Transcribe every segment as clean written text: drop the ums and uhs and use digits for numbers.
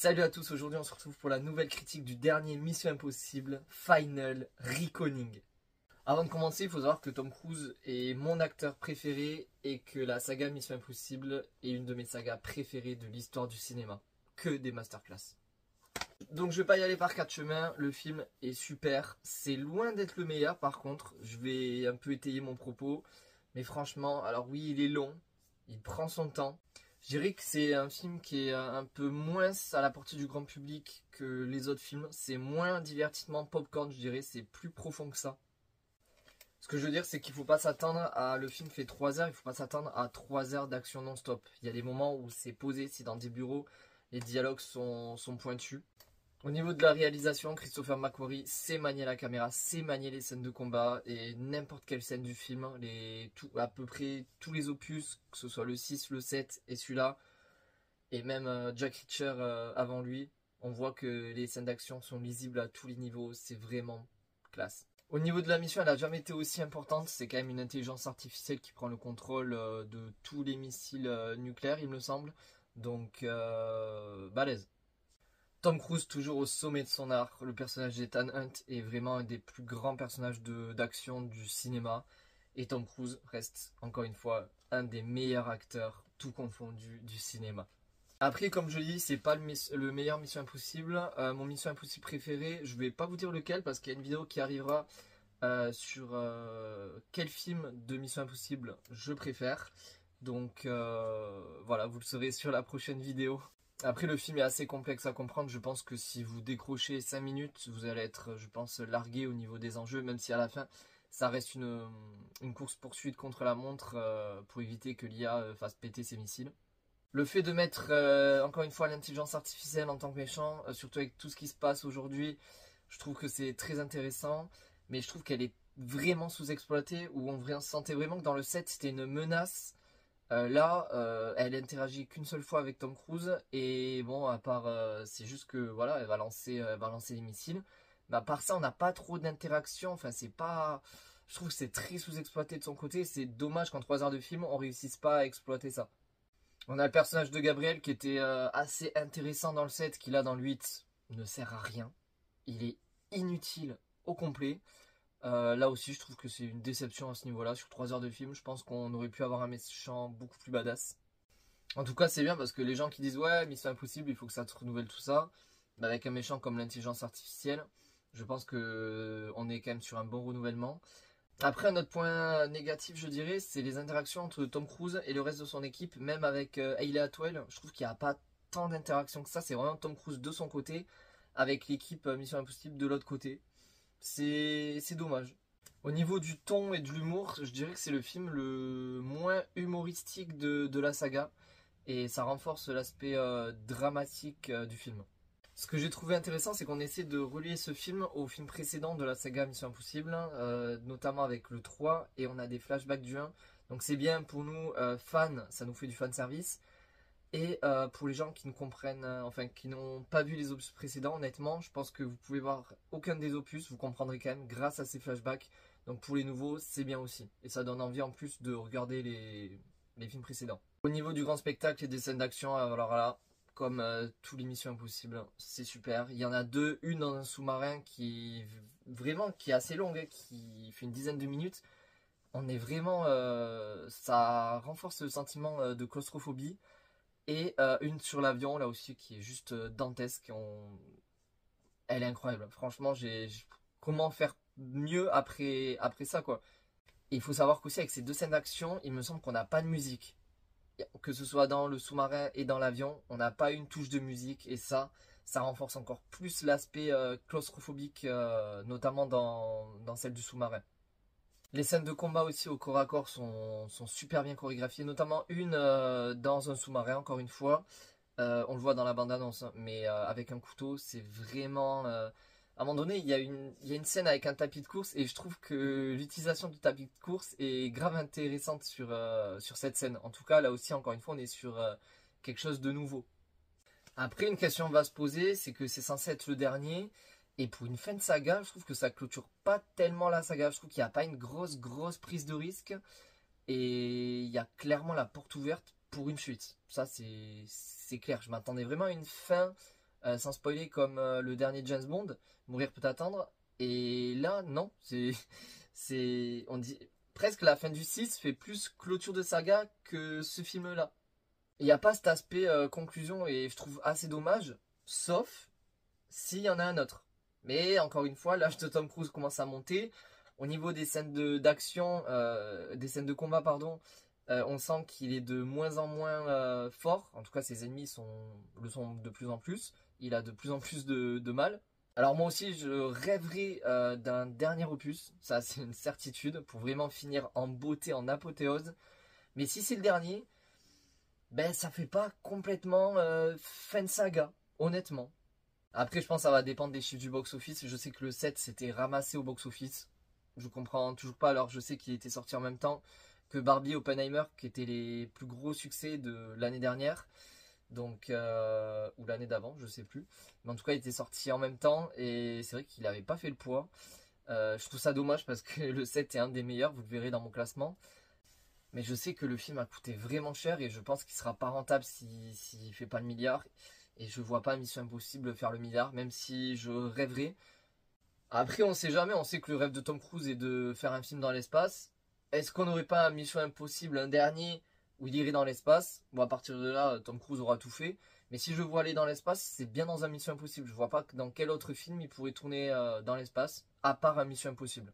Salut à tous, aujourd'hui on se retrouve pour la nouvelle critique du dernier Mission Impossible, Final Reckoning. Avant de commencer, il faut savoir que Tom Cruise est mon acteur préféré et que la saga Mission Impossible est une de mes sagas préférées de l'histoire du cinéma. Que des masterclass. Donc je vais pas y aller par quatre chemins, le film est super. C'est loin d'être le meilleur par contre, je vais un peu étayer mon propos. Mais franchement, alors oui il est long, il prend son temps. Je dirais que c'est un film qui est un peu moins à la portée du grand public que les autres films. C'est moins divertissement popcorn, je dirais, c'est plus profond que ça. Ce que je veux dire, c'est qu'il ne faut pas s'attendre à... Le film fait 3 heures, il ne faut pas s'attendre à 3 heures d'action non-stop. Il y a des moments où c'est posé, c'est dans des bureaux, les dialogues sont pointus. Au niveau de la réalisation, Christopher McQuarrie sait manier la caméra, sait manier les scènes de combat et n'importe quelle scène du film, à peu près tous les opus, que ce soit le 6, le 7 et celui-là, et même Jack Reacher avant lui, on voit que les scènes d'action sont lisibles à tous les niveaux, c'est vraiment classe. Au niveau de la mission, elle n'a jamais été aussi importante, c'est quand même une intelligence artificielle qui prend le contrôle de tous les missiles nucléaires, il me semble, donc balèze. Tom Cruise toujours au sommet de son art, le personnage d'Ethan Hunt est vraiment un des plus grands personnages d'action du cinéma et Tom Cruise reste encore une fois un des meilleurs acteurs tout confondu du cinéma. Après comme je l'ai dit c'est pas le meilleur Mission Impossible, mon Mission Impossible préféré, je vais pas vous dire lequel parce qu'il y a une vidéo qui arrivera sur quel film de Mission Impossible je préfère, donc voilà vous le saurez sur la prochaine vidéo. Après le film est assez complexe à comprendre, je pense que si vous décrochez 5 minutes, vous allez être, je pense, largué au niveau des enjeux, même si à la fin, ça reste une course-poursuite contre la montre pour éviter que l'IA fasse péter ses missiles. Le fait de mettre, encore une fois, l'intelligence artificielle en tant que méchant, surtout avec tout ce qui se passe aujourd'hui, je trouve que c'est très intéressant, mais je trouve qu'elle est vraiment sous-exploitée, où on sentait vraiment que dans le set, c'était une menace. Elle interagit qu'une seule fois avec Tom Cruise et bon à part c'est juste que voilà elle va lancer les missiles, mais à part ça on n'a pas trop d'interaction, enfin c'est pas, je trouve que c'est très sous-exploité de son côté, c'est dommage qu'en 3 heures de film on réussisse pas à exploiter ça. On a le personnage de Gabriel qui était assez intéressant dans le 7, qui là dans le 8 ne sert à rien, il est inutile au complet. Là aussi je trouve que c'est une déception à ce niveau là, sur 3 heures de film je pense qu'on aurait pu avoir un méchant beaucoup plus badass. En tout cas c'est bien parce que les gens qui disent ouais Mission Impossible il faut que ça se renouvelle tout ça, bah, avec un méchant comme l'intelligence artificielle je pense que on est quand même sur un bon renouvellement. Après un autre point négatif je dirais c'est les interactions entre Tom Cruise et le reste de son équipe, même avec Hayley Atwell, je trouve qu'il n'y a pas tant d'interactions que ça, c'est vraiment Tom Cruise de son côté avec l'équipe Mission Impossible de l'autre côté. C'est dommage. Au niveau du ton et de l'humour, je dirais que c'est le film le moins humoristique de la saga. Et ça renforce l'aspect dramatique du film. Ce que j'ai trouvé intéressant, c'est qu'on essaie de relier ce film au film précédent de la saga Mission Impossible, notamment avec le 3, et on a des flashbacks du 1. Donc c'est bien pour nous, fans, ça nous fait du fan service. Et pour les gens qui ne comprennent, enfin qui n'ont pas vu les opus précédents, honnêtement, je pense que vous pouvez voir aucun des opus, vous comprendrez quand même grâce à ces flashbacks. Donc pour les nouveaux, c'est bien aussi. Et ça donne envie en plus de regarder les films précédents. Au niveau du grand spectacle et des scènes d'action, alors là, comme tous les Missions Impossibles, c'est super. Il y en a deux, une dans un sous-marin qui est assez longue, hein, qui fait une dizaine de minutes. On est vraiment, ça renforce le sentiment de claustrophobie. Et une sur l'avion là aussi qui est juste dantesque. Elle est incroyable. Franchement, comment faire mieux après ça quoi. Et il faut savoir qu'aussi avec ces deux scènes d'action, il me semble qu'on n'a pas de musique. Que ce soit dans le sous-marin et dans l'avion, on n'a pas une touche de musique. Et ça renforce encore plus l'aspect claustrophobique, notamment dans celle du sous-marin. Les scènes de combat aussi au corps à corps sont super bien chorégraphiées, notamment une dans un sous-marin, encore une fois. On le voit dans la bande-annonce, hein, mais avec un couteau, c'est vraiment... À un moment donné, il y a une scène avec un tapis de course et je trouve que l'utilisation du tapis de course est grave intéressante sur cette scène. En tout cas, là aussi, encore une fois, on est sur quelque chose de nouveau. Après, une question va se poser, c'est que c'est censé être le dernier. Et pour une fin de saga, je trouve que ça clôture pas tellement la saga. Je trouve qu'il n'y a pas une grosse prise de risque. Et il y a clairement la porte ouverte pour une suite. Ça, c'est clair. Je m'attendais vraiment à une fin sans spoiler, comme le dernier James Bond, Mourir peut attendre. Et là, non, on dit presque la fin du 6 fait plus clôture de saga que ce film-là. Il n'y a pas cet aspect conclusion et je trouve assez dommage, sauf s'il y en a un autre. Mais encore une fois, l'âge de Tom Cruise commence à monter. Au niveau des scènes d'action, des scènes de combat, pardon, on sent qu'il est de moins en moins fort. En tout cas, ses ennemis le sont de plus en plus. Il a de plus en plus de mal. Alors moi aussi, je rêverais d'un dernier opus. Ça, c'est une certitude, pour vraiment finir en beauté, en apothéose. Mais si c'est le dernier, ben ça fait pas complètement fin de saga, honnêtement. Après, je pense que ça va dépendre des chiffres du box-office. Je sais que le 7 s'était ramassé au box-office. Je comprends toujours pas. Alors, je sais qu'il était sorti en même temps que Barbie et Oppenheimer, qui étaient les plus gros succès de l'année dernière. Donc, ou l'année d'avant, je sais plus. Mais en tout cas, il était sorti en même temps. Et c'est vrai qu'il n'avait pas fait le poids. Je trouve ça dommage parce que le 7 est un des meilleurs. Vous le verrez dans mon classement. Mais je sais que le film a coûté vraiment cher. Et je pense qu'il sera pas rentable s'il fait pas le milliard. Et je vois pas Mission Impossible faire le milliard, même si je rêverais. Après, on sait jamais, on sait que le rêve de Tom Cruise est de faire un film dans l'espace. Est-ce qu'on n'aurait pas un Mission Impossible, un dernier, où il irait dans l'espace? Bon, à partir de là, Tom Cruise aura tout fait. Mais si je vois aller dans l'espace, c'est bien dans un Mission Impossible. Je vois pas dans quel autre film il pourrait tourner dans l'espace, à part un Mission Impossible.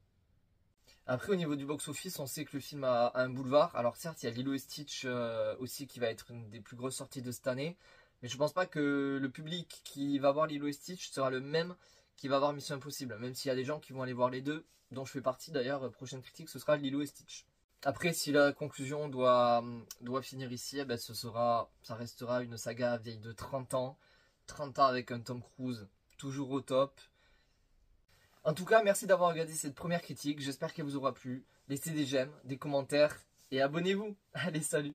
Après, au niveau du box-office, on sait que le film a un boulevard. Alors certes, il y a Lilo et Stitch aussi qui va être une des plus grosses sorties de cette année. Mais je pense pas que le public qui va voir Lilo et Stitch sera le même qui va voir Mission Impossible. Même s'il y a des gens qui vont aller voir les deux, dont je fais partie d'ailleurs, prochaine critique, ce sera Lilo et Stitch. Après, si la conclusion doit finir ici, eh ben, ça restera une saga vieille de 30 ans. 30 ans avec un Tom Cruise toujours au top. En tout cas, merci d'avoir regardé cette première critique. J'espère qu'elle vous aura plu. Laissez des j'aime, des commentaires et abonnez-vous. Allez, salut!